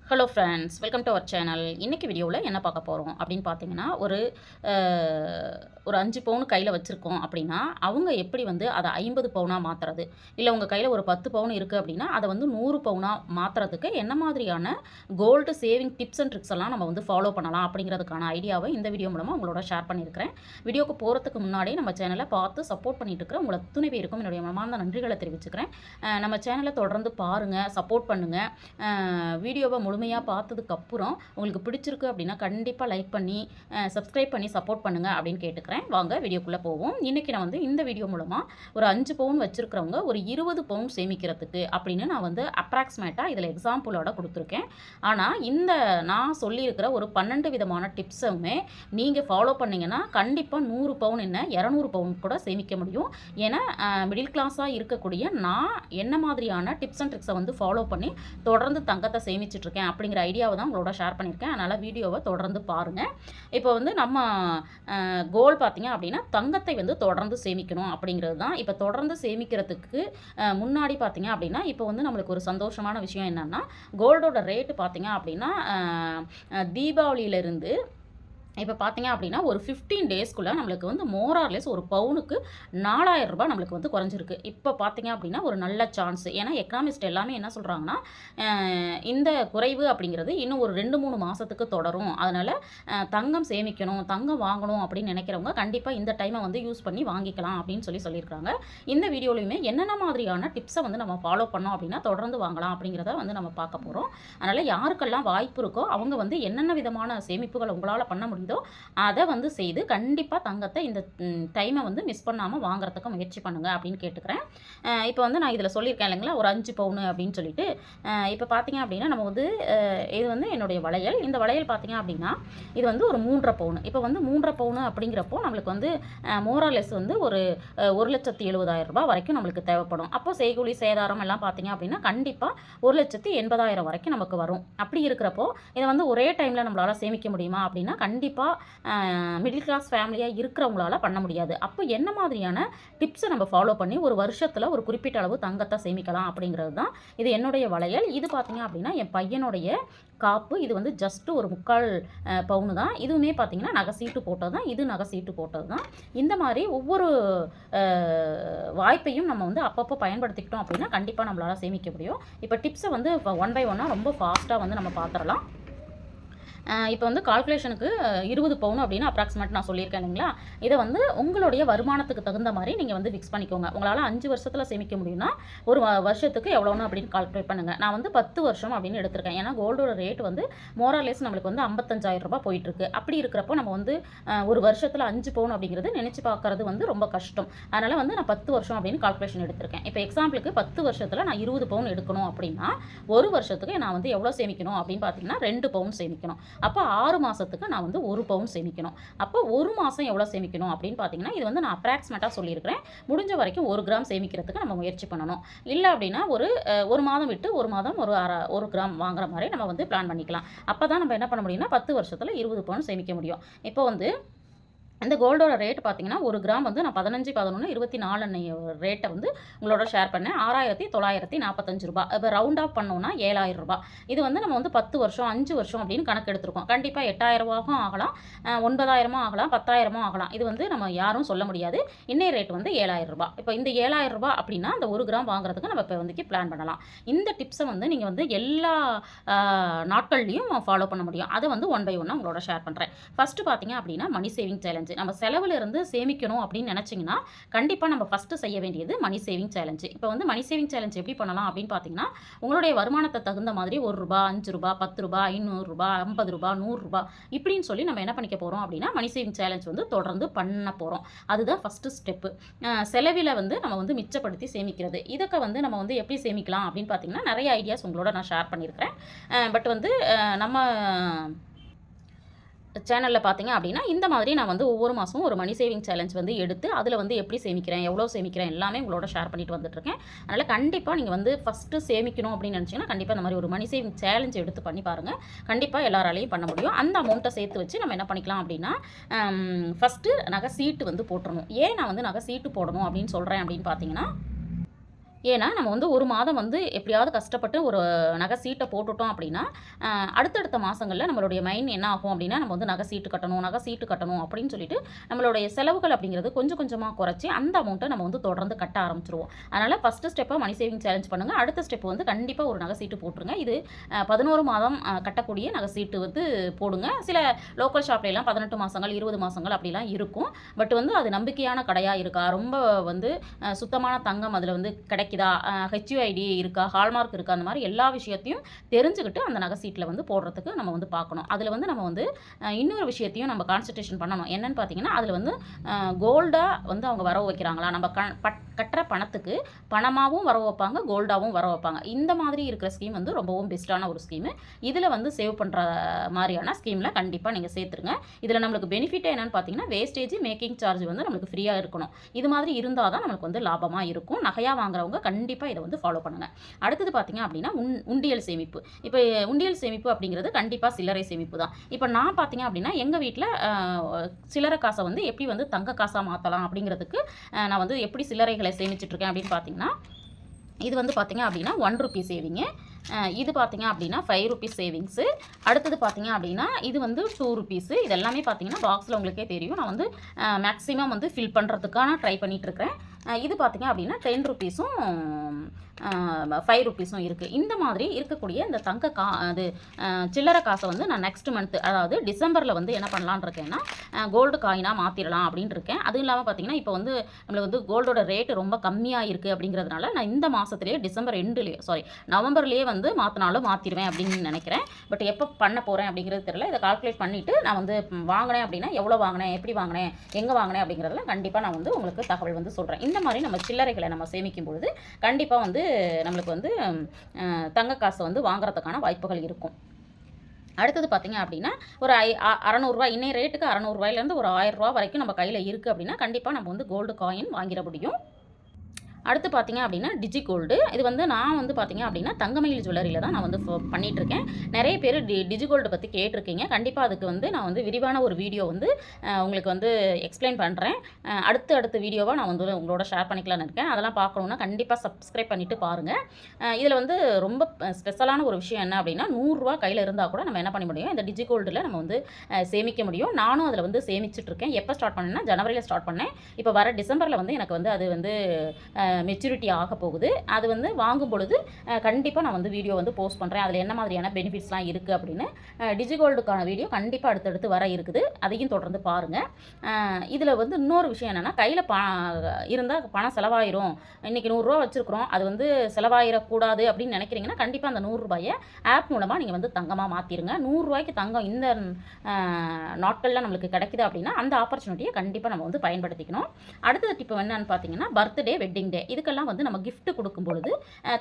Hello friends, welcome to our channel. இன்றைக்கி வீடியோவில் என்ன பார்க்க போகிறோம் அப்படின்னு பார்த்தீங்கன்னா, ஒரு 5 பவுன் கையில் வச்சுருக்கோம் அப்படின்னா, அவங்க எப்படி வந்து அதை 50 பவுனாக மாற்றுறது, இல்லை உங்கள் கையில் ஒரு 10 பவுன் இருக்குது அப்படின்னா அதை வந்து 100 பவுனாக மாற்றுறதுக்கு என்ன மாதிரியான gold saving tips and tricks எல்லாம் நம்ம வந்து ஃபாலோ பண்ணலாம் அப்படிங்கிறதுக்கான ஐடியாவை இந்த வீடியோ மூலமாக உங்களோட ஷேர் பண்ணியிருக்கிறேன். வீடியோக்கு போகிறதுக்கு முன்னாடி நம்ம சேனலை பார்த்து சப்போர்ட் பண்ணிட்டு இருக்கிற உங்களை அத்துணை பேருக்கும் என்னுடைய மனமார்ந்த நன்றிகளை தெரிவிச்சுக்கிறேன். நம்ம சேனலை தொடர்ந்து பாருங்கள், சப்போர்ட் பண்ணுங்கள். வீடியோவை முழுமையாக பார்த்ததுக்கப்புறம் உங்களுக்கு பிடிச்சிருக்கு அப்படின்னா கண்டிப்பாக லைக் பண்ணி சப்ஸ்கிரைப் பண்ணி சப்போர்ட் பண்ணுங்கள் அப்படின்னு கேட்டுக்கிறேன். வாங்க வீடியோக்குள்ளே போவோம். இன்றைக்கி நான் வந்து இந்த வீடியோ மூலமாக ஒரு 5 பவுன் வச்சுருக்கிறவங்க ஒரு 20 பவுன் சேமிக்கிறதுக்கு அப்படின்னு நான் வந்து அப்ராக்சிமேட்டாக இதில் எக்ஸாம்பிளோட கொடுத்துருக்கேன். ஆனால் இந்த நான் சொல்லியிருக்கிற ஒரு 12 விதமான டிப்ஸுமே நீங்கள் ஃபாலோ பண்ணிங்கன்னா கண்டிப்பாக 100 பவுன் என்ன 200 பவுன் கூட சேமிக்க முடியும். ஏன்னா மிடில் கிளாஸாக இருக்கக்கூடிய நான் என்ன மாதிரியான டிப்ஸ் அண்ட் ட்ரிக்ஸை வந்து ஃபாலோ பண்ணி தொடர்ந்து தங்கத்தை சேமிச்சிட்ருக்கேன் அப்படிங்கிற ஐடியாவை தான் உங்களோட ஷேர் பண்ணியிருக்கேன். அதனால் வீடியோவை தொடர்ந்து பாருங்கள். இப்போ வந்து நம்ம கோல் பார்த்திங்க அப்படின்னா தங்கத்தை வந்து தொடர்ந்து சேமிக்கணும் அப்படிங்கிறது தான். இப்போ தொடர்ந்து சேமிக்கிறதுக்கு முன்னாடி பார்த்திங்க அப்படின்னா இப்போ வந்து நம்மளுக்கு ஒரு சந்தோஷமான விஷயம் என்னென்னா, கோல்டோட ரேட்டு பார்த்திங்க அப்படின்னா தீபாவளியிலேருந்து இப்போ பார்த்தீங்க அப்படின்னா ஒரு 15 டேஸ்க்குள்ளே நம்மளுக்கு வந்து மோரார்லெஸ் ஒரு பவுனுக்கு 4000 ரூபாய் நம்மளுக்கு வந்து குறைஞ்சிருக்கு. இப்போ பார்த்தீங்க அப்படின்னா ஒரு நல்ல சான்ஸ். ஏன்னா எக்கனாமிஸ்ட் எல்லாமே என்ன சொல்கிறாங்கன்னா, இந்த குறைவு அப்படிங்கிறது இன்னும் ஒரு 2-3 மாதத்துக்கு தொடரும். அதனால் தங்கம் சேமிக்கணும், தங்கம் வாங்கணும் அப்படின்னு நினைக்கிறவங்க கண்டிப்பாக இந்த டைமை வந்து யூஸ் பண்ணி வாங்கிக்கலாம் அப்படின்னு சொல்லியிருக்காங்க. இந்த வீடியோலையுமே என்னென்ன மாதிரியான டிப்ஸை வந்து நம்ம ஃபாலோ பண்ணோம் அப்படின்னா தொடர்ந்து வாங்கலாம் அப்படிங்கிறத வந்து நம்ம பார்க்க போகிறோம். அதனால் யாருக்கெல்லாம் வாய்ப்பு இருக்கோ அவங்க வந்து என்னென்ன விதமான சேமிப்புகள் உங்களால் பண்ண முடியும் அதை வந்து செய்து கண்டிப்பாக தங்கத்தை இந்த டைமை வந்து மிஸ் பண்ணாமல் வாங்குறதுக்கு முயற்சி பண்ணுங்க அப்படின்னு கேட்டுக்கிறேன். இப்போ வந்து நான் இதில் சொல்லியிருக்கேன் இல்லைங்களா, ஒரு 5 பவுன் அப்படின்னு சொல்லிட்டு. இப்போ பார்த்தீங்க அப்படின்னா நம்ம வந்து இது வந்து என்னுடைய வளையல். இந்த வளையல் பார்த்தீங்க அப்படின்னா இது வந்து ஒரு 3.5 பவுன். இப்போ வந்து 3.5 பவுன் அப்படிங்கிறப்போ நம்மளுக்கு வந்து மோரலெஸ் வந்து ஒரு 1,70,000 ரூபாய் வரைக்கும் நம்மளுக்கு தேவைப்படும். அப்போ செய்கூலி சேதாரம் எல்லாம் பார்த்தீங்க அப்படின்னா கண்டிப்பாக 1,80,000 வரைக்கும் நமக்கு வரும். அப்படி இருக்கிறப்போ இதை வந்து ஒரே டைமில் நம்மளால் சேமிக்க முடியுமா அப்படின்னா கண்டிப்பாக மிடில் கிளாஸ் ஃபேமிலியாக இருக்கிறவங்களால பண்ண முடியாது. அப்போ என்ன மாதிரியான டிப்ஸை நம்ம ஃபாலோ பண்ணி ஒரு வருஷத்தில் ஒரு குறிப்பிட்ட அளவு தங்கத்தை சேமிக்கலாம் அப்படிங்கிறது தான் இது. என்னுடைய வளையல் இது பார்த்தீங்க அப்படின்னா என் பையனுடைய காப்பு. இது வந்து ஜஸ்ட்டு ஒரு 3/4 பவுனு தான். இதுவுமே பார்த்தீங்கன்னா நகை சீட்டு போட்டது தான். இது நகை சீட்டு போட்டது தான். இந்த மாதிரி ஒவ்வொரு வாய்ப்பையும் நம்ம வந்து அப்பப்போ பயன்படுத்திக்கிட்டோம் அப்படின்னா கண்டிப்பாக நம்மளால் சேமிக்க முடியும். இப்போ டிப்ஸை வந்து 1 பை 1 ரொம்ப ஃபாஸ்ட்டாக வந்து நம்ம பார்த்துடலாம். இப்போ வந்து கால்குலேஷனுக்கு 20 பவுன் அப்படின்னு அப்ராக்சிமேட் நான் சொல்லியிருக்கேன் இல்லைங்களா. இதை வந்து உங்களுடைய வருமானத்துக்கு தகுந்த மாதிரி நீங்கள் வந்து ஃபிக்ஸ் பண்ணிக்கோங்க. உங்களால் 5 வருஷத்தில் சேமிக்க முடியும்னா ஒரு வருஷத்துக்கு எவ்வளோன்னு அப்படின்னு கால்குலேட் பண்ணுங்கள். நான் வந்து 10 வருஷம் அப்படின்னு எடுத்திருக்கேன். ஏன்னா கோல்டோட ரேட் வந்து மோரலெஸ் நம்மளுக்கு வந்து 55,000 ரூபாய் போயிட்டுருக்கு. அப்படி இருக்கிறப்போ நம்ம வந்து ஒரு வருஷத்தில் 5 பவுன் அப்படிங்கிறது நினச்சி பார்க்குறது வந்து ரொம்ப கஷ்டம். அதனால் வந்து நான் 10 வருஷம் அப்படின்னு கால்குலேஷன் எடுத்திருக்கேன். இப்போ எக்ஸாம்பிளுக்கு 10 வருஷத்தில் நான் 20 பவுன் எடுக்கணும் அப்படின்னா ஒரு வருஷத்துக்கு நான் வந்து எவ்வளோ சேமிக்கணும் அப்படின்னு பார்த்தீங்கன்னா 2 பவுன் சேமிக்கணும். அப்போ 6 மாதத்துக்கு நான் வந்து 1 பவுன் சேமிக்கணும். அப்போ ஒரு மாதம் எவ்வளோ சேமிக்கணும் அப்படின்னு பார்த்தீங்கன்னா இது வந்து நான் அப்ராக்சிமேட்டாக சொல்லியிருக்கிறேன். முடிஞ்ச வரைக்கும் 1 கிராம் சேமிக்கிறதுக்கு நம்ம முயற்சி பண்ணணும். இல்லை அப்படின்னா ஒரு மாதம் விட்டு ஒரு மாதம் ஒரு கிராம் வாங்குற மாதிரி நம்ம வந்து பிளான் பண்ணிக்கலாம். அப்போ தான் நம்ம என்ன பண்ண முடியும்னா 10 வருஷத்தில் 20 பவுன் சேமிக்க முடியும். இப்போ வந்து இந்த கோல்டோட ரேட் பார்த்தீங்கன்னா 1 கிராம் வந்து நான் 15/11/24 ரேட்டை வந்து உங்களோட ஷேர் பண்ணேன். 6,945 ரூபாய். இப்போ ரவுண்ட் ஆஃப் பண்ணோன்னா 7,000 ரூபாய். இது வந்து நம்ம வந்து 10 வருஷம் 5 வருஷம் அப்படின்னு கணக்கு எடுத்துருக்கோம். கண்டிப்பாக 8,000 ஆகலாம், 9,000 ஆகலாம், 10,000 ஆகலாம். இது வந்து நம்ம யாரும் சொல்ல முடியாது. இன்னைய ரேட் வந்து 7,000 ரூபாய். இப்போ இந்த 7,000 ரூபாய் அப்படின்னா அந்த 1 கிராம் வாங்குறதுக்கு நம்ம இப்போ வந்து பிளான் பண்ணலாம். இந்த டிப்ஸை வந்து நீங்கள் வந்து எல்லா நாட்கள்லையும் ஃபாலோ பண்ண முடியும். அதை வந்து 1 பை 1 உங்களோட ஷேர் பண்ணுறேன். ஃபஸ்ட்டு பார்த்தீங்க அப்படின்னா மணி சேவிங் சேலஞ்ச். நம்ம செலவில் இருந்து சேமிக்கணும் அப்படின்னு நினச்சிங்கன்னா கண்டிப்பாக நம்ம ஃபஸ்ட்டு செய்ய வேண்டியது மணி சேவிங் சேலஞ்சு. இப்போ வந்து மணி சேவிங் சேலஞ்ச் எப்படி பண்ணலாம் அப்படின்னு பார்த்தீங்கன்னா உங்களுடைய வருமானத்தை தகுந்த மாதிரி 1 ரூபாய், 5 ரூபாய், 10 ரூபாய், 500 ரூபாய், 50 ரூபாய், 100 ரூபாய் இப்படின்னு சொல்லி நம்ம என்ன பண்ணிக்க போகிறோம் அப்படின்னா மணி சேவிங் சேலஞ்ச் வந்து தொடர்ந்து பண்ண போகிறோம். அதுதான் ஃபஸ்ட்டு ஸ்டெப்பு. செலவில் வந்து நம்ம வந்து மிச்சப்படுத்தி சேமிக்கிறது. இதுக்கு வந்து நம்ம வந்து எப்படி சேமிக்கலாம் அப்படின்னு பார்த்தீங்கன்னா நிறைய ஐடியாஸ் உங்களோட நான் ஷேர் பண்ணியிருக்கிறேன். பட் வந்து நம்ம சேனலில் பார்த்தீங்க அப்படின்னா இந்த மாதிரி நான் வந்து ஒவ்வொரு மாதமும் ஒரு மணி சேவிங் சேலஞ்ச் வந்து எடுத்து அதில் வந்து எப்படி சேமிக்கிறேன், எவ்வளோ சேமிக்கிறேன் எல்லாமே உங்களோட ஷேர் பண்ணிட்டு வந்துட்டுருக்கேன். அதனால் கண்டிப்பாக நீங்கள் வந்து ஃபஸ்ட்டு சேமிக்கணும் அப்படின்னு நினச்சிங்கன்னா கண்டிப்பாக இந்த மாதிரி ஒரு மணி சேவிங் சேலஞ்ச் எடுத்து பண்ணி பாருங்கள். கண்டிப்பாக எல்லாராலையும் பண்ண முடியும். அந்த அமௌண்ட்டை சேர்த்து வச்சு நம்ம என்ன பண்ணிக்கலாம் அப்படின்னா ஃபஸ்ட்டு நகை சீட்டு வந்து போட்டுறணும். ஏன் நான் வந்து நகை சீட்டு போடணும் அப்படின்னு சொல்கிறேன் அப்படின்னு பார்த்தீங்கன்னா ஏன்னா நம்ம வந்து ஒரு மாதம் வந்து எப்படியாவது கஷ்டப்பட்டு ஒரு நகை சீட்டை போட்டுட்டோம் அப்படின்னா அடுத்தடுத்த மாதங்களில் நம்மளுடைய மைண்ட் என்ன ஆகும் அப்படின்னா நம்ம வந்து நகை சீட்டு கட்டணும் அப்படின்னு சொல்லிட்டு நம்மளுடைய செலவுகள் அப்படிங்கிறது கொஞ்சம் கொஞ்சமாக குறைச்சி அந்த அமௌண்ட்டை நம்ம வந்து தொடர்ந்து கட்ட ஆரம்பிச்சிருவோம். அதனால் ஃபஸ்ட்டு ஸ்டெப்பாக மணி சேவிங் சேலஞ்ச் பண்ணுங்கள். அடுத்த ஸ்டெப் வந்து கண்டிப்பாக ஒரு நகை சீட்டு போட்டுருங்க. இது 11 மாதம் கட்டக்கூடிய நகை சீட்டு வந்து போடுங்க. சில லோக்கல் ஷாப்லாம் 18 மாதங்கள் 20 மாதங்கள் அப்படிலாம் இருக்கும். பட் வந்து அது நம்பிக்கையான கடையாக இருக்கா, ரொம்ப வந்து சுத்தமான தங்கம் அதில் வந்து கிடைக்குதா, ஹெச்யூஐடி இருக்கா, ஹால்மார்க் இருக்கா, அந்த மாதிரி எல்லா விஷயத்தையும் தெரிஞ்சுக்கிட்டு அந்த நகை சீட்டில் வந்து போடுறதுக்கு நம்ம வந்து பார்க்கணும். அதில் வந்து நம்ம வந்து இன்னொரு விஷயத்தையும் நம்ம கான்சன்ட்ரேஷன் பண்ணணும். என்னென்னு பார்த்தீங்கன்னா அதில் வந்து கோல்டாக வந்து அவங்க வரவு வைக்கிறாங்களா, நம்ம கட்டுற பணத்துக்கு பணமாகவும் வரவு வைப்பாங்க, கோல்டாகவும் வரவு வைப்பாங்க. இந்த மாதிரி இருக்கிற ஸ்கீம் வந்து ரொம்பவும் பெஸ்ட்டான ஒரு ஸ்கீமு. இதில் வந்து சேவ் பண்ணுற மாதிரியான ஸ்கீமில் கண்டிப்பாக நீங்கள் சேர்த்துருங்க. இதில் நம்மளுக்கு பெனிஃபிட் என்னென்னு பார்த்தீங்கன்னா வேஸ்டேஜ் மேக்கிங் சார்ஜ் வந்து நம்மளுக்கு ஃப்ரீயாக இருக்கணும். இது மாதிரி இருந்தால் தான் நம்மளுக்கு வந்து லாபமாக இருக்கும். நகையாக வாங்குறவங்க கண்டிப்பாக இதை வந்து ஃபாலோ பண்ணுங்கள். அடுத்தது பார்த்தீங்க அப்படின்னா உண்டியல் சேமிப்பு. இப்போ உண்டியல் சேமிப்பு அப்படிங்கிறது கண்டிப்பாக சில்லறை சேமிப்பு தான். இப்போ நான் பார்த்தீங்க அப்படின்னா எங்கள் வீட்டில் சில்லறை காசை வந்து எப்படி வந்து தங்க காசாக மாற்றலாம் அப்படிங்கிறதுக்கு நான் வந்து எப்படி சில்லறைகளை சேமிச்சிட்ருக்கேன் அப்படின்னு பார்த்தீங்கன்னா இது வந்து பார்த்திங்க அப்படின்னா 1 ரூபி சேவிங்கு, இது பார்த்திங்க அப்படின்னா 5 ருபீஸ் சேவிங்ஸு, அடுத்தது பார்த்திங்க அப்படின்னா இது வந்து 2 ருபீஸு. இது எல்லாமே பார்த்திங்கன்னா பாக்ஸில் உங்களுக்கே தெரியும். நான் வந்து மேக்ஸிமம் வந்து ஃபில் பண்ணுறதுக்கான ட்ரை பண்ணிகிட்ருக்கேன். இது பார்த்திங்க அப்படின்னா 10 ருபீஸும் 5 ருபீஸும் இருக்குது. இந்த மாதிரி இருக்கக்கூடிய இந்த தங்க அது சில்லறை காசை வந்து நான் நெக்ஸ்ட் மந்த்து அதாவது டிசம்பரில் வந்து என்ன பண்ணலான்னு இருக்கேன்னா கோல்டு காயினாக மாற்றிடலாம் அப்படின்ட்டு இருக்கேன். அதுவும் இல்லாமல் பார்த்திங்கன்னா இப்போ வந்து நம்மளுக்கு வந்து கோல்டோட ரேட்டு ரொம்ப கம்மியாக இருக்குது அப்படிங்கிறதுனால நான் இந்த மாதத்துலேயே நவம்பர்லேயே வந்து மாற்றினாலும் மாற்றிடுவேன் அப்படின்னு நினைக்கிறேன். பட் எப்போ பண்ண போகிறேன் அப்படிங்கிறது தெரியல. இதை கால்குலேட் பண்ணிவிட்டு நான் வந்து வாங்கினேன் அப்படின்னா எவ்வளோ வாங்கினேன், எப்படி வாங்கினேன், எங்கே வாங்கினேன் அப்படிங்கிறதுல கண்டிப்பாக நான் வந்து உங்களுக்கு தகவல் வந்து சொல்கிறேன். இந்த மாதிரி நம்ம சில்லறைகளை நம்ம சேமிக்கும் பொழுது கண்டிப்பாக வந்து நம்மளுக்கு வந்து தங்க காசை வந்து வாங்குறதுக்கான வாய்ப்புகள் இருக்கும். அடுத்தது பார்த்திங்க அப்படின்னா ஒரு 600 இன்னைய ரேட்டுக்கு 600 ஒரு 1000 வரைக்கும் நம்ம கையில் இருக்குது அப்படின்னா கண்டிப்பாக நம்ம வந்து கோல்டு காயின் வாங்கிட முடியும். அடுத்து பார்த்திங்க அப்படின்னா டிஜிகோல்டு. இது வந்து நான் வந்து பார்த்திங்க அப்படின்னா தங்கமயில் ஜுவல்லரியில் தான் நான் வந்து பண்ணிகிட்ருக்கேன். நிறைய பேர் டிஜிகோல்டு பற்றி கேட்டிருக்கீங்க. கண்டிப்பாக அதுக்கு வந்து நான் வந்து விரிவான ஒரு வீடியோ வந்து உங்களுக்கு வந்து எக்ஸ்பிளைன் பண்ணுறேன். அடுத்த வீடியோவாக நான் வந்து உங்களோட ஷேர் பண்ணிக்கலான்னு இருக்கேன். அதெல்லாம் பார்க்கணுன்னா கண்டிப்பாக சப்ஸ்கிரைப் பண்ணிவிட்டு பாருங்கள். இதில் வந்து ரொம்ப ஸ்பெஷலான ஒரு விஷயம் என்ன அப்படின்னா 100 ரூபா கையில் இருந்தால் கூட நம்ம என்ன பண்ண முடியும், இந்த டிஜிகோல்டில் நம்ம வந்து சேமிக்க முடியும். நானும் அதில் வந்து சேமிச்சிட்ருக்கேன். எப்போ ஸ்டார்ட் பண்ணேன்னா ஜனவரியில் ஸ்டார்ட் பண்ணேன். இப்போ வர டிசம்பரில் வந்து எனக்கு வந்து அது வந்து மெச்சூரிட்டி ஆக போகுது. அது வந்து வாங்கும் பொழுது கண்டிப்பாக நான் வந்து வீடியோ வந்து போஸ்ட் பண்ணுறேன். அதில் என்ன மாதிரியான பெனிஃபிட்ஸ்லாம் இருக்குது அப்படின்னு. டிஜிகோல்டுக்கான வீடியோ கண்டிப்பாக அடுத்தடுத்து வர இருக்குது. அதையும் தொடர்ந்து பாருங்கள். இதில் வந்து இன்னொரு விஷயம் என்னென்னா கையில் இருந்தால் பணம் செலவாயிரும், இன்றைக்கி 100 ரூபா வச்சுருக்குறோம், அது வந்து செலவாயிடக்கூடாது அப்படின்னு நினைக்கிறீங்கன்னா கண்டிப்பாக அந்த 100 ரூபாயை ஆப் மூலமாக நீங்கள் வந்து தங்கமாக மாற்றிடுங்க. 100 ரூபாய்க்கு தங்கம் இந்த நாட்களில் நம்மளுக்கு கிடைக்குது அப்படின்னா அந்த ஆப்பர்ச்சுனிட்டியை கண்டிப்பாக நம்ம வந்து பயன்படுத்திக்கணும். அடுத்தது டிப்பு என்னன்னு பார்த்தீங்கன்னா பர்த்டே, வெட்டிங் டே இதுக்கெல்லாம் வந்து நம்ம கிஃப்ட் கொடுக்கும் பொழுது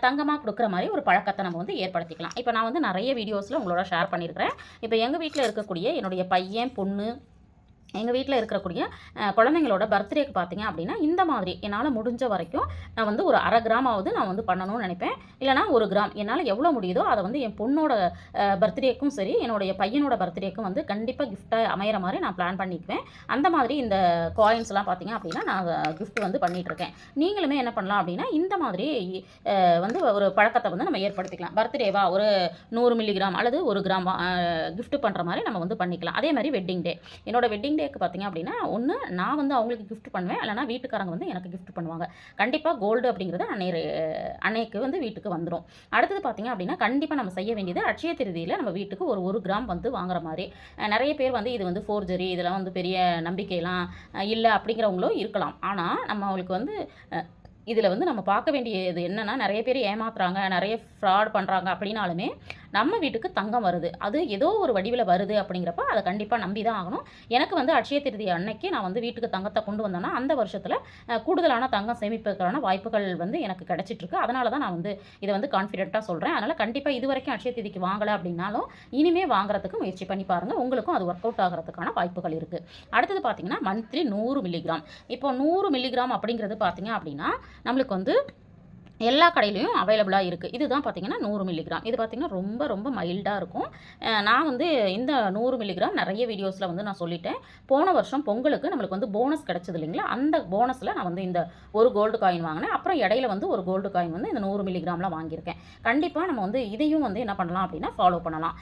தங்கமாக கொடுக்குற மாதிரி ஒரு பழக்கத்தை நம்ம வந்து ஏற்படுத்திக்கலாம். இப்போ நான் வந்து நிறைய வீடியோஸில் உங்களோட ஷேர் பண்ணியிருக்கிறேன். இப்போ எங்கள் வீட்டில் இருக்கக்கூடிய என்னுடைய பையன், பொண்ணு, எங்கள் வீட்டில் இருக்கக்கூடிய குழந்தைங்களோட பர்த்டேக்கு பார்த்தீங்க அப்படின்னா இந்த மாதிரி என்னால் முடிஞ்ச வரைக்கும் நான் வந்து ஒரு 1/2 கிராமாவது நான் வந்து பண்ணணும்னு நினைப்பேன். இல்லைனா 1 கிராம் என்னால் எவ்வளோ முடியுதோ அதை வந்து என் பொண்ணோட பர்த்டேக்கும் சரி என்னுடைய பையனோட பர்த்டேக்கும் வந்து கண்டிப்பாக கிஃப்டாக அமையிற மாதிரி நான் பிளான் பண்ணிக்குவேன். அந்த மாதிரி இந்த காயின்ஸ்லாம் பார்த்தீங்க அப்படின்னா நான் கிஃப்ட் வந்து பண்ணிகிட்ருக்கேன். நீங்களுமே என்ன பண்ணலாம் அப்படின்னா இந்த மாதிரி வந்து ஒரு பழக்கத்தை வந்து நம்ம ஏற்படுத்திக்கலாம். பர்த்டேவா ஒரு 100 மில்லிகிராம் அல்லது 1 கிராம் கிஃப்ட் பண்ணுற மாதிரி நம்ம வந்து பண்ணிக்கலாம். அதே மாதிரி வெட்டிங் டே, என்னோட வெட்டிங் டேக்கு பார்த்தீங்க அப்படின்னா ஒன்று நான் வந்து அவங்களுக்கு கிஃப்ட் பண்ணுவேன், இல்லைனா வீட்டுக்காரங்க வந்து எனக்கு கிஃப்ட் பண்ணுவாங்க. கண்டிப்பாக கோல்டு அப்படிங்கிறது அன்னைக்கு வந்து வீட்டுக்கு வந்துடும். அடுத்தது பார்த்தீங்க அப்படின்னா கண்டிப்பாக நம்ம செய்ய வேண்டியது அட்சய திருதியில் நம்ம வீட்டுக்கு ஒரு கிராம் வந்து வாங்குற மாதிரி. நிறைய பேர் வந்து இது வந்து ஃபோர்ஜரி, இதெல்லாம் வந்து பெரிய நம்பிக்கையெல்லாம் இல்லை அப்படிங்கிறவங்களும் இருக்கலாம். ஆனால் நம்ம அவங்களுக்கு வந்து இதில் வந்து நம்ம பார்க்க வேண்டியது என்னென்னா நிறைய பேர் ஏமாத்துறாங்க, நிறைய ஃப்ராட் பண்ணுறாங்க அப்படின்னாலுமே நம்ம வீட்டுக்கு தங்கம் வருது, அது ஏதோ ஒரு வடிவில் வருது அப்படிங்கிறப்ப அதை கண்டிப்பாக நம்பி தான் ஆகணும். எனக்கு வந்து அட்சய திருதி அன்னைக்கு நான் வந்து வீட்டுக்கு தங்கத்தை கொண்டு வந்தேன்னா அந்த வருஷத்தில் கூடுதலான தங்கம் சேமிப்பதற்கான வாய்ப்புகள் வந்து எனக்கு கிடச்சிட்ருக்கு. அதனால தான் நான் வந்து இதை வந்து கான்ஃபிடென்ட்டாக சொல்கிறேன். அதனால் கண்டிப்பாக இது வரைக்கும் அட்சய திருதிக்கு வாங்கலை அப்படின்னாலும் இனிமேல் வாங்குறதுக்கு முயற்சி பண்ணி பாருங்கள், உங்களுக்கும் அது ஒர்க் அவுட் ஆகிறதுக்கான வாய்ப்புகள் இருக்குது. அடுத்தது பார்த்திங்கன்னா மந்த்லி 100 மில்லிகிராம். இப்போ 100 மில்லிகிராம் அப்படிங்கிறது பார்த்திங்க அப்படின்னா நம்மளுக்கு வந்து எல்லா கடையிலையும் அவைலபிளாக இருக்குது. இதுதான் பார்த்தீங்கன்னா 100 மில்லிகிராம். இது பார்த்தீங்கன்னா ரொம்ப ரொம்ப மைல்டாக இருக்கும். நான் வந்து இந்த 100 மில்லிகிராம் நிறைய வீடியோஸில் வந்து நான் சொல்லிட்டேன். போன வருஷம் பொங்கலுக்கு நம்மளுக்கு வந்து போனஸ் கிடச்சது இல்லைங்களா, அந்த போனஸில் நான் வந்து இந்த ஒரு கோல்டு காயின் வாங்கினேன். அப்புறம் இடையில வந்து ஒரு கோல்டு காயின் வந்து இந்த 100 மில்லிகிராமில் வாங்கியிருக்கேன். கண்டிப்பாக நம்ம வந்து இதையும் வந்து என்ன பண்ணலாம் அப்படின்னா ஃபாலோ பண்ணலாம்.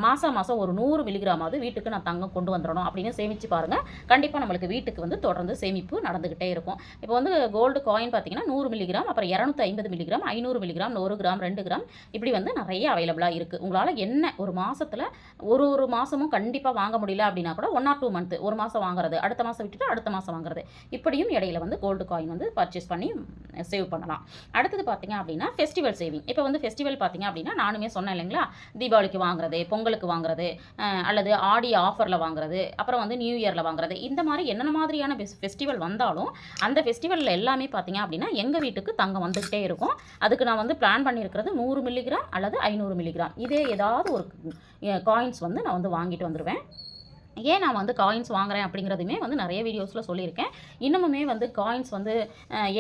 மாதம் மாதம் ஒரு 100 மில்லிகிராமாவது வீட்டுக்கு நான் தங்கம் கொண்டு வந்துடணும் அப்படின்னு சேமித்து பாருங்கள். கண்டிப்பாக நம்மளுக்கு வீட்டுக்கு வந்து தொடர்ந்து சேமிப்பு நடந்துக்கிட்டே இருக்கும். இப்போ வந்து கோல்டு காயின் பார்த்தீங்கன்னா 100 மில்லிகிராம், அப்புறம் 250 மில்லிகிராம், 500 மில்லிகிராம், 100 கிராம், 2 கிராம் இப்படி வந்து நிறைய அவைலபிளாக இருக்குது. உங்களால் என்ன ஒரு மாதத்தில் ஒரு மாதமும் கண்டிப்பாக வாங்க முடியல அப்படின்னா கூட 1 or 2 மந்த் ஒரு மாதம் வாங்குறது, அடுத்த மாதம் விட்டுட்டு அடுத்த மாதம் வாங்குறது, இப்படியும் இடையில வந்து கோல்டு காயின் வந்து பர்ச்சேஸ் பண்ணி சேவ் பண்ணலாம். அடுத்தது பார்த்தீங்க அப்படின்னா ஃபெஸ்டிவல் சேவிங். இப்போ வந்து ஃபெஸ்டிவல் பார்த்தீங்க அப்படின்னா நானுமே சொன்னேன் இல்லைங்களா, தீபாவளிக்கு வாங்குறது, பொங்கலுக்கு வாங்குறது, அல்லது ஆடி ஆஃபரில் வாங்குறது, அப்புறம் வந்து நியூ இயரில் வாங்குறது, இந்த மாதிரி என்னென்ன மாதிரியான ஃபெஸ்டிவல் வந்தாலும் அந்த ஃபெஸ்டிவலில் எல்லாமே பார்த்தீங்க அப்படின்னா எங்கள் வீட்டுக்கு தங்கம் வந்துகிட்டே இருக்கும். அதுக்கு நான் வந்து பிளான் பண்ணியிருக்கிறது 100 மில்லிகிராம் அல்லது 500 மில்லிகிராம் இதே ஏதாவது ஒரு காயின்ஸ் வந்து நான் வந்து வாங்கிட்டு வந்துடுவேன். ஏன் நான் வந்து காயின்ஸ் வாங்குறேன் அப்படிங்கிறதுமே வந்து நிறைய வீடியோஸில் சொல்லியிருக்கேன். இன்னமுமே வந்து காயின்ஸ் வந்து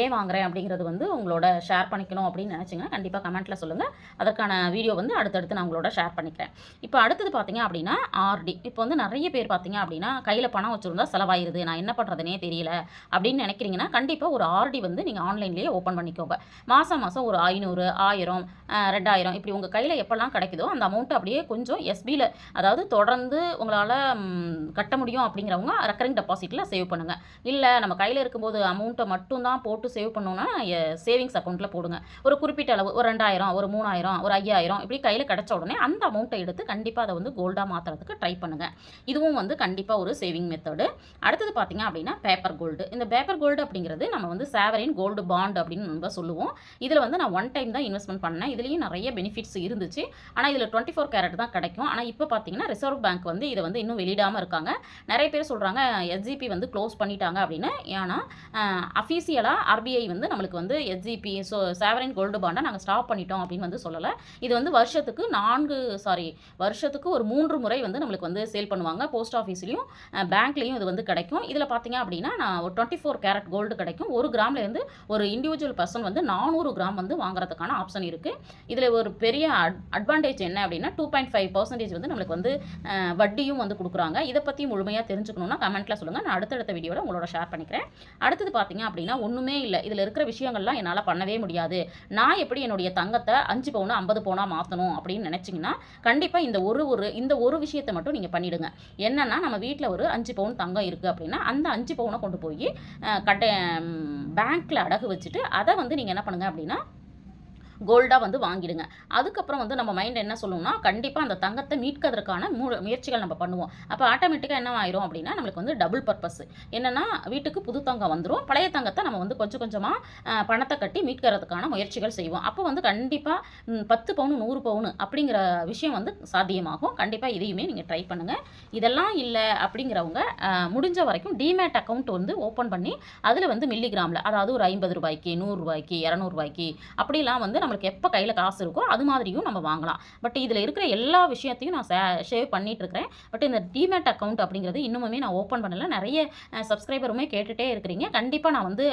ஏன் வாங்குறேன் அப்படிங்கிறது வந்து உங்களோட ஷேர் பண்ணிக்கணும் அப்படின்னு நினச்சிங்கன்னா கண்டிப்பாக கமெண்ட்டில் சொல்லுங்கள். அதற்கான வீடியோ வந்து அடுத்தடுத்து நான் உங்களோட ஷேர் பண்ணிக்கிறேன். இப்போ அடுத்தது பார்த்தீங்க அப்படின்னா ஆர்டி. இப்போ வந்து நிறைய பேர் பார்த்தீங்க அப்படின்னா கையில் பணம் வச்சுருந்தா செலவாயிருது, நான் என்ன பண்ணுறதுனே தெரியல அப்படின்னு நினைக்கிறீங்கன்னா கண்டிப்பாக ஒரு ஆர்டி வந்து நீங்கள் ஆன்லைன்லேயே ஓப்பன் பண்ணிக்கோங்க. மாதம் ஒரு 500, 1000, 2000 இப்படி உங்கள் கையில் எப்போல்லாம் கிடைக்குதோ அந்த அமௌண்ட்டு அப்படியே கொஞ்சம் எஸ்பியில், அதாவது தொடர்ந்து உங்களால் கட்ட முடியும் அப்படிங்கிறவங்க ரெக்கரிங் டெபாசிட்டில் சேவ் பண்ணுங்கள். இல்லை நம்ம கையில் இருக்கும்போது அமௌண்ட்டை மட்டும் தான் போட்டு சேவ் பண்ணோன்னா சேவிங்ஸ் அக்கௌண்ட்டில் போடுங்க. ஒரு குறிப்பிட்ட அளவு ஒரு 2000, ஒரு 3000, ஒரு 5000 இப்படி கையில் கிடச்ச உடனே அந்த அமௌண்ட்டை எடுத்து கண்டிப்பாக அதை வந்து கோல்டாக மாற்றுறதுக்கு ட்ரை பண்ணுங்கள். இதுவும் வந்து கண்டிப்பாக ஒரு சேவிங் மெத்தடு. அடுத்தது பார்த்தீங்க அப்படின்னா பேப்பர் கோல்டு. இந்த பேப்பர் கோல்டு அப்படிங்கிறது நம்ம வந்து சாவரின் கோல்டு பாண்ட் அப்படின்னு நம்ம சொல்லுவோம். இதில் வந்து நான் 1 டைம் தான் இன்வெஸ்ட்மெண்ட் பண்ணேன். இதுலேயும் நிறைய பெனிஃபிட்ஸ் இருந்துச்சு. ஆனால் இதில் 24 கேரட் தான் கிடைக்கும். ஆனால் இப்போ பார்த்தீங்கன்னா ரிசர்வ் பேங்க் வந்து இதை வந்து இன்னும் வெளியிடாமல் இருக்காங்க. நிறைய பேர் சொல்கிறாங்க எஸ்ஜிபி வந்து க்ளோஸ் பண்ணிட்டாங்க அப்படின்னு. ஏன்னா அஃபீஷியலாக ஆர்பிஐ வந்து நம்மளுக்கு வந்து எஸ்ஜிபி சாவரின் கோல்டு பாண்டை நாங்கள் ஸ்டாப் பண்ணிட்டோம் அப்படின்னு வந்து சொல்லலை. இது வந்து வருஷத்துக்கு ஒரு 3 முறை வந்து நம்மளுக்கு வந்து சேல் பண்ணுவாங்க. போஸ்ட் ஆஃபீஸ்லையும் பேங்க்லேயும் இது வந்து கிடைக்கும். இதில் பார்த்தீங்க அப்படின்னா நான் ஒரு 24 கேரட் கோல்டு கிடைக்கும். 1 கிராம்லேருந்து ஒரு இண்டிவிஜுவல் பர்சன் வந்து 400 கிராம் வந்து வாங்குறதுக்கான ஆப்ஷன் இருக்குது. இதில் ஒரு பெரிய அட்வான்டேஜ் என்ன அப்படின்னா 2.5% வந்து நம்மளுக்கு வந்து வட்டியும் வந்து கொடுக்குறாங்க. இதை பற்றி முழுமையாக தெரிஞ்சுக்கணுன்னா கமெண்ட்டில் சொல்லுங்கள். நான் அடுத்தடுத்த வீடியோவில் உங்களோட ஷேர் பண்ணிக்கிறேன். அடுத்தது பார்த்தீங்க அப்படின்னா ஒன்றுமே இல்லை, இதில் இருக்கிற விஷயங்கள்லாம் என்னால் பண்ணவே முடியாது, நான் எப்படி என்னுடைய தங்கத்தை 5 பவுனா 50 பவுனா மாற்றணும் அப்படின்னு நினச்சிங்கன்னா கண்டிப்பாக இந்த ஒரு விஷயத்தை மட்டும் நீங்கள் பண்ணிவிடுங்க. என்னென்னா நம்ம வீட்டில் ஒரு 5 பவுன் தங்கம் இருக்குது அப்படின்னா அந்த 5 பவுனை கொண்டு போய் பேங்க்கில் அடகு வச்சுட்டு அதை வந்து நீங்கள் என்ன பண்ணுங்கள் அப்படின்னா கோல்டாக வந்து வாங்கிடுங்க. அதுக்கப்புறம் வந்து நம்ம மைண்ட் என்ன சொல்லுவோம்னா கண்டிப்பாக அந்த தங்கத்தை மீட்கிறதுக்கான முயற்சிகள் நம்ம பண்ணுவோம். அப்போ ஆட்டோமேட்டிக்காக என்ன ஆயிரும் அப்படின்னா நம்மளுக்கு வந்து டபுள் பர்பஸ் என்னென்னா வீட்டுக்கு புது தங்கம் வந்துடும், பழைய தங்கத்தை நம்ம வந்து கொஞ்சம் கொஞ்சமாக பணத்தை கட்டி மீட்கிறதுக்கான முயற்சிகள் செய்வோம். அப்போ வந்து கண்டிப்பாக 10 பவுன் 100 பவுன் அப்படிங்கிற விஷயம் வந்து சாத்தியமாகும். கண்டிப்பாக இதையுமே நீங்கள் ட்ரை பண்ணுங்கள். இதெல்லாம் இல்லை அப்படிங்கிறவங்க முடிஞ்ச வரைக்கும் டிமேட் அக்கௌண்ட் வந்து ஓப்பன் பண்ணி அதில் வந்து மில்லிகிராமில், அதாவது ஒரு 50 ரூபாய்க்கு, 100 ரூபாய்க்கு, 200 ரூபாய்க்கு அப்படிலாம் வந்து நம்மளுக்கு எப்போ கையில் காசு இருக்கோ அது மாதிரியும் நம்ம வாங்கலாம். பட் இதில் இருக்கிற எல்லா விஷயத்தையும் நான் சேவ் பண்ணிட்டு இருக்கிறேன். பட் இந்த டிமேட் அக்கௌண்ட் அப்படிங்கிறது இன்னுமே நான் ஓப்பன் பண்ணல. நிறைய சப்ஸ்கிரைபருமே கேட்டுகிட்டே இருக்கிறீங்க. கண்டிப்பாக நான் வந்து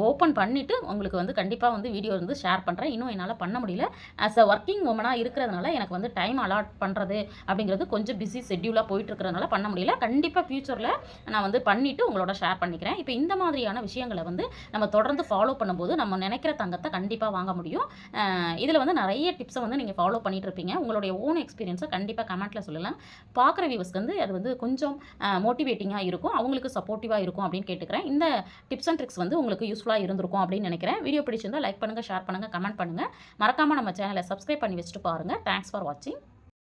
ஓப்பன் பண்ணிவிட்டு உங்களுக்கு வந்து கண்டிப்பாக வந்து வீடியோ வந்து ஷேர் பண்ணுறேன். இன்னும் என்னால் பண்ண முடியல. ஆஸ் அ ஒர்க்கிங் உமனாக இருக்கிறதுனால எனக்கு வந்து டைம் அலாட் பண்ணுறது அப்படிங்கிறது கொஞ்சம் பிஸி ஷெட்யூலாக போயிட்டு இருக்கிறதுனால பண்ண முடியல. கண்டிப்பாக ஃப்யூச்சரில் நான் வந்து பண்ணிவிட்டு உங்களோட ஷேர் பண்ணிக்கிறேன். இப்போ இந்த மாதிரியான விஷயங்களை வந்து நம்ம தொடர்ந்து ஃபாலோ பண்ணும்போது நம்ம நினைக்கிற தங்கத்தை கண்டிப்பாக வாங்க முடியும். இதில் வந்து நிறைய டிப்ஸை வந்து நீங்கள் ஃபாலோ பண்ணிட்டு இருப்பீங்க. உங்களுடைய ஓன் எக்ஸ்பீரியன்ஸை கண்டிப்பாக கமெண்ட்டில் சொல்லலாம். பார்க்குற வியூவர்ஸ்க்கு வந்து அது வந்து கொஞ்சம் மோட்டிவேட்டிங்காக இருக்கும், அவங்களுக்கு சப்போர்ட்டிவாக இருக்கும் அப்படின்னு கேட்டுக்கிறேன். இந்த டிப்ஸ் அண்ட் ட்ரிக்ஸ் வந்து உங்களுக்கு யூஸ்ஃபுல்லாக இருந்திருக்கும் அப்படின்னு நினைக்கிறேன். வீடியோ பிடிச்சிருந்தால் லைக் பண்ணுங்கள், ஷேர் பண்ணுங்கள், கமெண்ட் பண்ணுங்கள். மறக்காமல் நம்ம சேனலை சப்ஸ்கிரைப் பண்ணி வச்சுட்டு பாருங்கள். தேங்க்ஸ் ஃபார் வாட்சிங்.